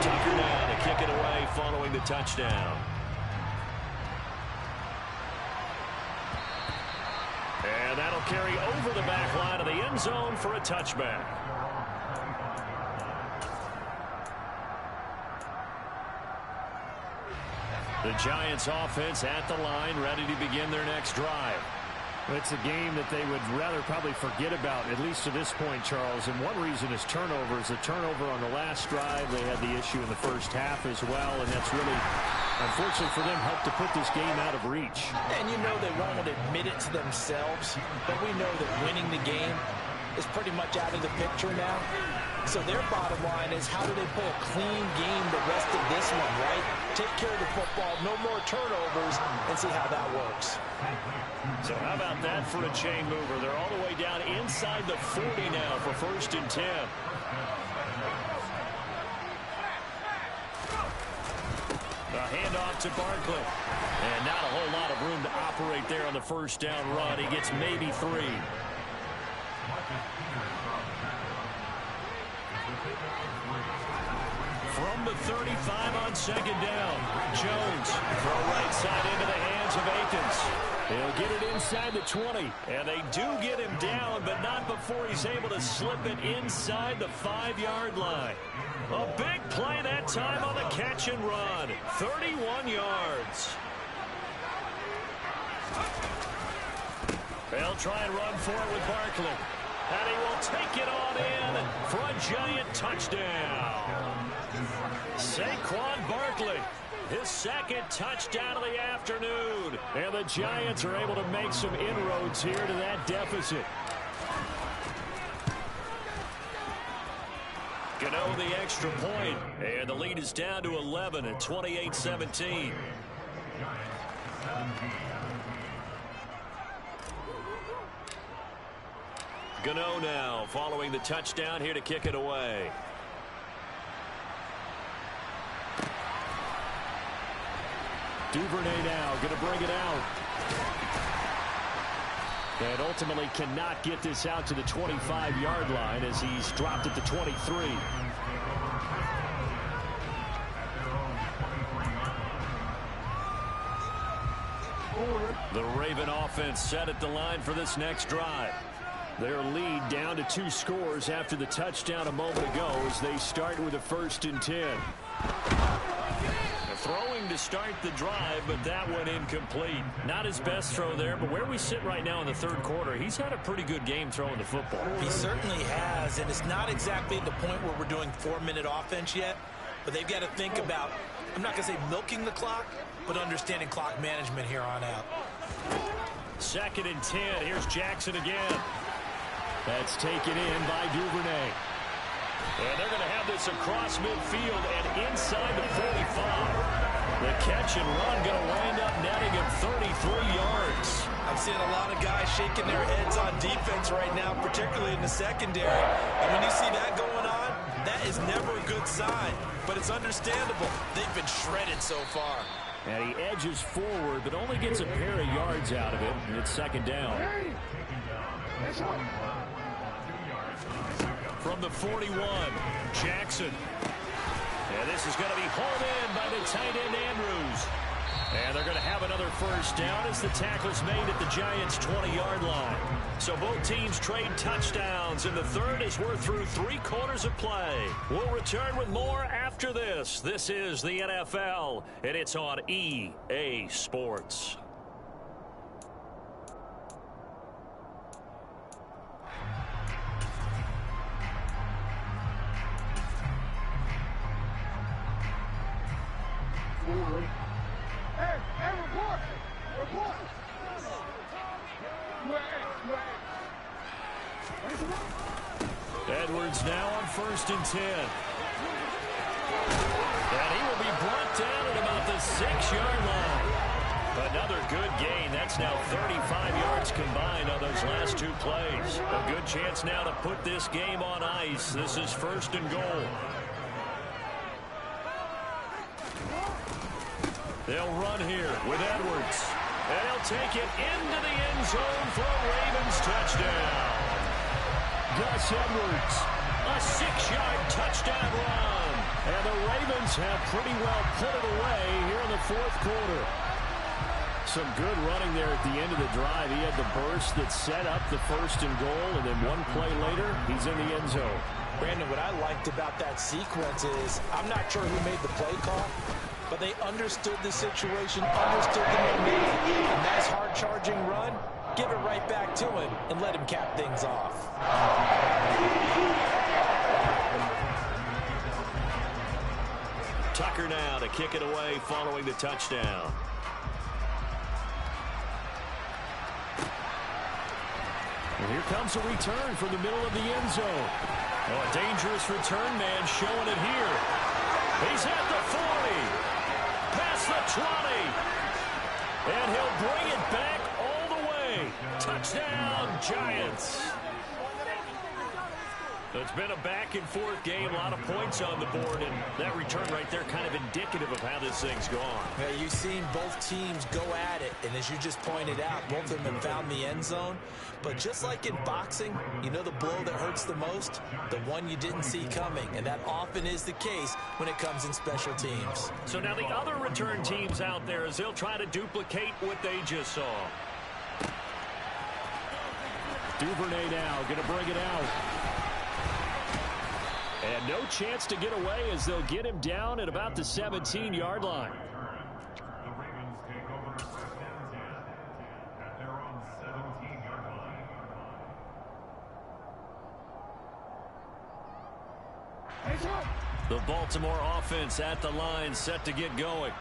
Tucker now to kick it away following the touchdown. And that'll carry over the back line of the end zone for a touchback. The Giants offense at the line, ready to begin their next drive. It's a game that they would rather probably forget about, at least to this point, Charles. And one reason is turnovers. A turnover on the last drive. They had the issue in the first half as well, and that's really, unfortunately for them, helped to put this game out of reach. And you know they won't admit it to themselves, but we know that winning the game is pretty much out of the picture now. So their bottom line is, how do they play a clean game the rest of this one, right? Take care of the football, no more turnovers, and see how that works. So how about that for a chain mover? They're all the way down inside the 40 now for 1st and 10. A handoff to Barkley. And not a whole lot of room to operate there on the 1st down run. He gets maybe 3. From the 35 on 2nd down. Jones, throw right side into the hands of Akins. He'll get it inside the 20. And they do get him down, but not before he's able to slip it inside the 5-yard line. A big play that time on the catch and run. 31 yards. They'll try and run for it with Barkley. And he will take it on in for a Giant touchdown. Saquon Barkley, his 2nd touchdown of the afternoon. And the Giants are able to make some inroads here to that deficit. Gano the extra point, and the lead is down to 11 at 28-17. Gano now following the touchdown here to kick it away. Duvernay now going to bring it out. And ultimately cannot get this out to the 25-yard line as he's dropped at the 23. The Raven offense set at the line for this next drive. Their lead down to 2 scores after the touchdown a moment ago as they start with a 1st and 10. Throwing to start the drive, but that one incomplete. Not his best throw there, but where we sit right now in the 3rd quarter, he's had a pretty good game throwing the football. He certainly has, and it's not exactly the point where we're doing 4-minute offense yet, but they've got to think about, I'm not going to say milking the clock, but understanding clock management here on out. 2nd and 10. Here's Jackson again. That's taken in by Duvernay. And they're going to have this across midfield and inside the 45. The catch and run going to wind up netting him 33 yards. I'm seeing a lot of guys shaking their heads on defense right now, particularly in the secondary. And when you see that going on, that is never a good sign. But it's understandable. They've been shredded so far. And he edges forward, but only gets a pair of yards out of it. And it's 2nd down. From the 41, Jackson. And this is going to be hauled in by the tight end, Andrews. And they're going to have another 1st down as the tackle's made at the Giants' 20-yard line. So both teams trade touchdowns in the 3rd as we're through 3 quarters of play. We'll return with more after this. This is the NFL, and it's on EA Sports. Edwards now on 1st and 10. 6-yard line. Another good gain. That's now 35 yards combined on those last 2 plays. A good chance now to put this game on ice. This is 1st and goal. They'll run here with Edwards. And he'll take it into the end zone for a Ravens touchdown. Gus Edwards, a 6-yard touchdown run. And the Ravens have pretty well put it away here in the 4th quarter. Some good running there at the end of the drive. He had the burst that set up the 1st and goal, and then 1 play later, he's in the end zone. Brandon, what I liked about that sequence is I'm not sure who made the play call, but they understood the situation, understood the momentum. A nice hard-charging run. Give it right back to him and let him cap things off. Tucker now to kick it away following the touchdown. And here comes a return from the middle of the end zone. Oh, a dangerous return man showing it here. He's at the 40. Past the 20. And he'll bring it back all the way. Touchdown, Giants. It's been a back-and-forth game, a lot of points on the board, and that return right there kind of indicative of how this thing's gone. Yeah, you've seen both teams go at it, and as you just pointed out, both of them have found the end zone. But just like in boxing, you know the blow that hurts the most? The one you didn't see coming, and that often is the case when it comes in special teams. So now the other return teams out there, as they'll try to duplicate what they just saw. Duvernay now going to bring it out. And no chance to get away as they'll get him down at about the 17-yard line. The Ravens take over first and 10 at their own 17-yard line. The Baltimore offense at the line, set to get going.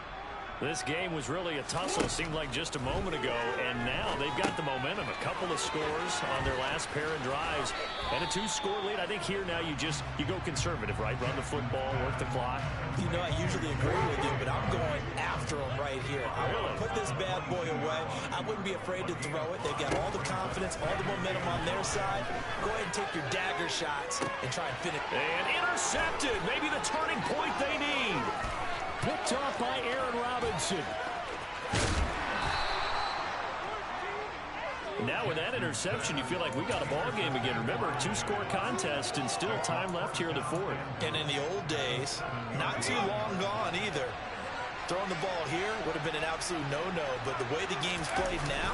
This game was really a tussle, seemed like just a moment ago, and now they've got the momentum. A couple of scores on their last pair of drives, and a 2-score lead. I think here now you go conservative, right? Run the football, work the clock. You know, I usually agree with you, but I'm going after them right here. I want to put this bad boy away. I wouldn't be afraid to throw it. They've got all the confidence, all the momentum on their side. Go ahead and take your dagger shots and try and finish. And intercepted. Maybe the turning point they need. Picked off by Aaron Robinson. Now with that interception, you feel like we got a ball game again. Remember, a 2-score contest and still time left here in the 4th. And in the old days, not too long gone either. Throwing the ball here would have been an absolute no-no, but the way the game's played now,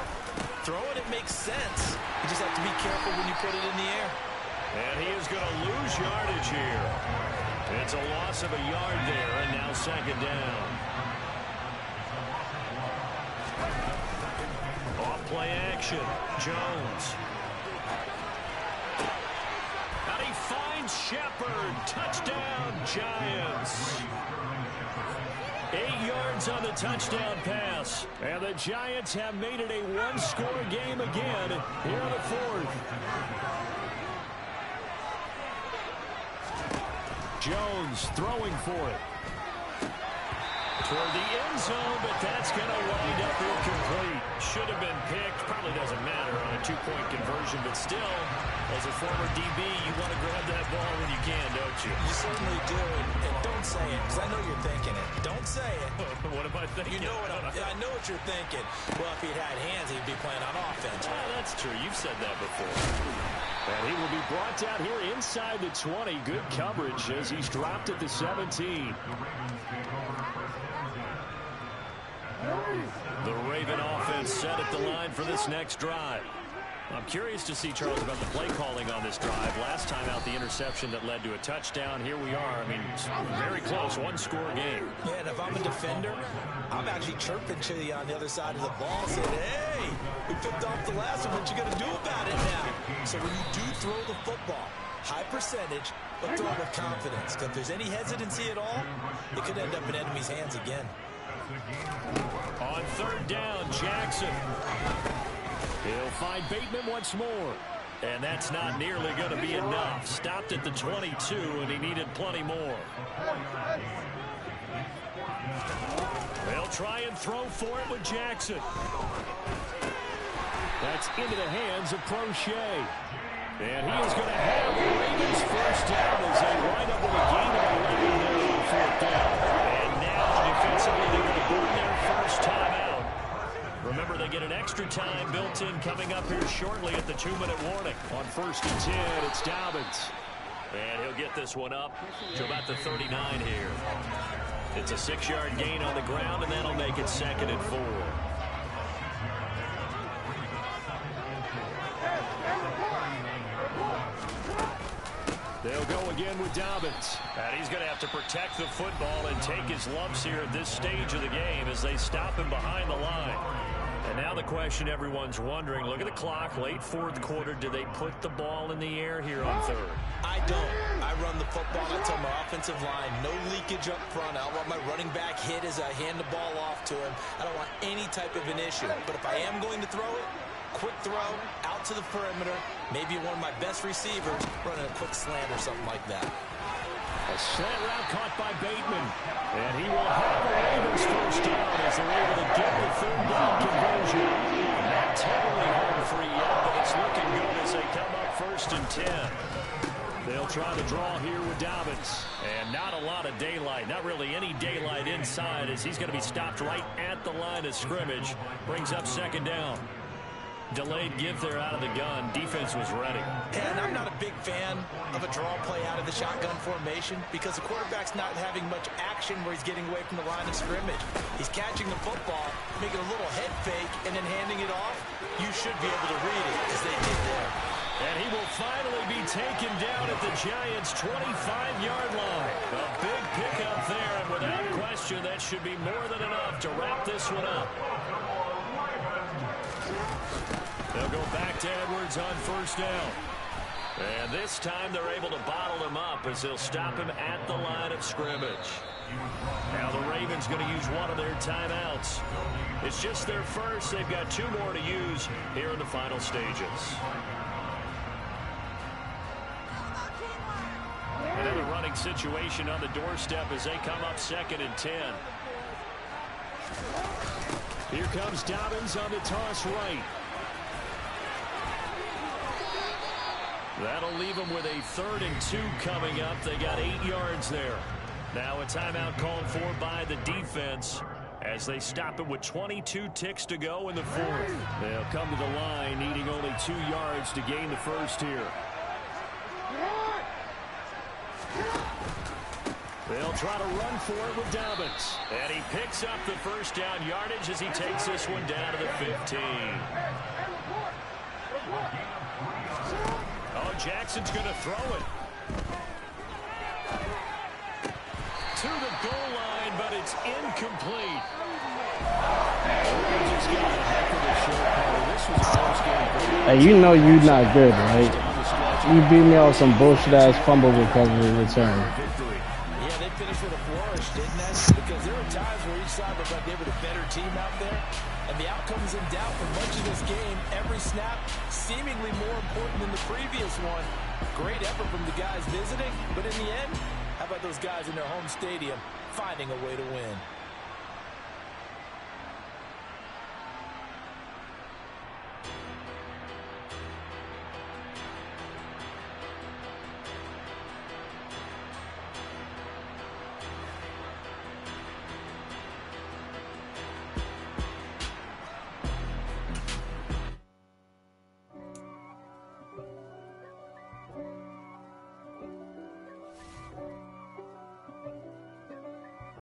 throwing it makes sense. You just have to be careful when you put it in the air. And he is going to lose yardage here. It's a loss of a yard there, and now 2nd down. Off-play action. Jones. And he finds Shepard. Touchdown, Giants. 8 yards on the touchdown pass. And the Giants have made it a 1-score game again here in the 4th. Jones throwing for it. Toward the end zone, but that's going to wind up incomplete. Should have been picked. Probably doesn't matter on a 2-point conversion, but still, as a former DB, you want to grab that ball when you can, don't you? You certainly do, and don't say it, because I know you're thinking it. Don't say it. What am I thinking? You know what I know what you're thinking. Well, if he'd had hands, he'd be playing on offense. Well, that's true. You've said that before. And he will be brought down here inside the 20. Good coverage as he's dropped at the 17. The Raven offense set at the line for this next drive. I'm curious to see, Charles, about the play calling on this drive. Last time out, the interception that led to a touchdown. Here we are. I mean, very close, 1-score game. Yeah, and if I'm a defender, I'm actually chirping to you on the other side of the ball, saying, hey, we picked off the last one. What you going to do about it now? So when you do throw the football, high percentage, but throw it with confidence. Because if there's any hesitancy at all, it could end up in enemy's hands again. On 3rd down, Jackson. He'll find Bateman once more. And that's not nearly going to be enough. Stopped at the 22, and he needed plenty more. They'll try and throw for it with Jackson. That's into the hands of Prochet. And he is going to have the Ravens first down as they wind up with a gain of 11 there on fourth down. And now defensively they're going to burn their first timeout. Remember, they get an extra time built in coming up here shortly at the 2-minute warning. On 1st and 10, it's Dobbins. And he'll get this one up to about the 39 here. It's a 6-yard gain on the ground, and that'll make it 2nd and 4. They'll go again with Dobbins. And he's going to have to protect the football and take his lumps here at this stage of the game as they stop him behind the line. And now the question everyone's wondering, look at the clock, late 4th quarter. Do they put the ball in the air here on 3rd? I don't. I run the football. I tell my offensive line, no leakage up front. I don't want my running back hit as I hand the ball off to him. I don't want any type of an issue. But if I am going to throw it, quick throw, out to the perimeter, maybe one of my best receivers running a quick slant or something like that. A slant route caught by Bateman. And he will have the Ravens first down as they're able to get the 3rd down conversion. Not totally home free yet, but it's looking good as they come up 1st and 10. They'll try to draw here with Dobbins. And not a lot of daylight, not really any daylight inside as he's going to be stopped right at the line of scrimmage. Brings up 2nd down. Delayed give there out of the gun. Defense was ready. And I'm not a big fan of a draw play out of the shotgun formation because the quarterback's not having much action where he's getting away from the line of scrimmage. He's catching the football, making a little head fake, and then handing it off. You should be able to read it as they did there. And he will finally be taken down at the Giants' 25-yard line. A big pickup there, and without question, that should be more than enough to wrap this one up. They'll go back to Edwards on 1st down. And this time they're able to bottle him up as they'll stop him at the line of scrimmage. Now the Ravens going to use one of their timeouts. It's just their first. They've got 2 more to use here in the final stages. Another running situation on the doorstep as they come up 2nd and 10. Here comes Dobbins on the toss right. That'll leave them with a 3rd and 2 coming up. They got 8 yards there. Now a timeout called for by the defense as they stop it with 22 ticks to go in the 4th. They'll come to the line needing only 2 yards to gain the first here. They'll try to run for it with Dobbins. And he picks up the first down yardage as he takes this one down to the 15. Oh, Jackson's going to throw it. To the goal line, but it's incomplete. Hey, you know you're not good, right? You beat me off some bullshit-ass fumble recovery return. Yeah, they finished with a flourish, didn't they? Because there were times where each side looked like they were the better team out there. And the outcome is in doubt for much of this game. Every snap seemingly more important than the previous one. Great effort from the guys visiting. But in the end, how about those guys in their home stadium finding a way to win?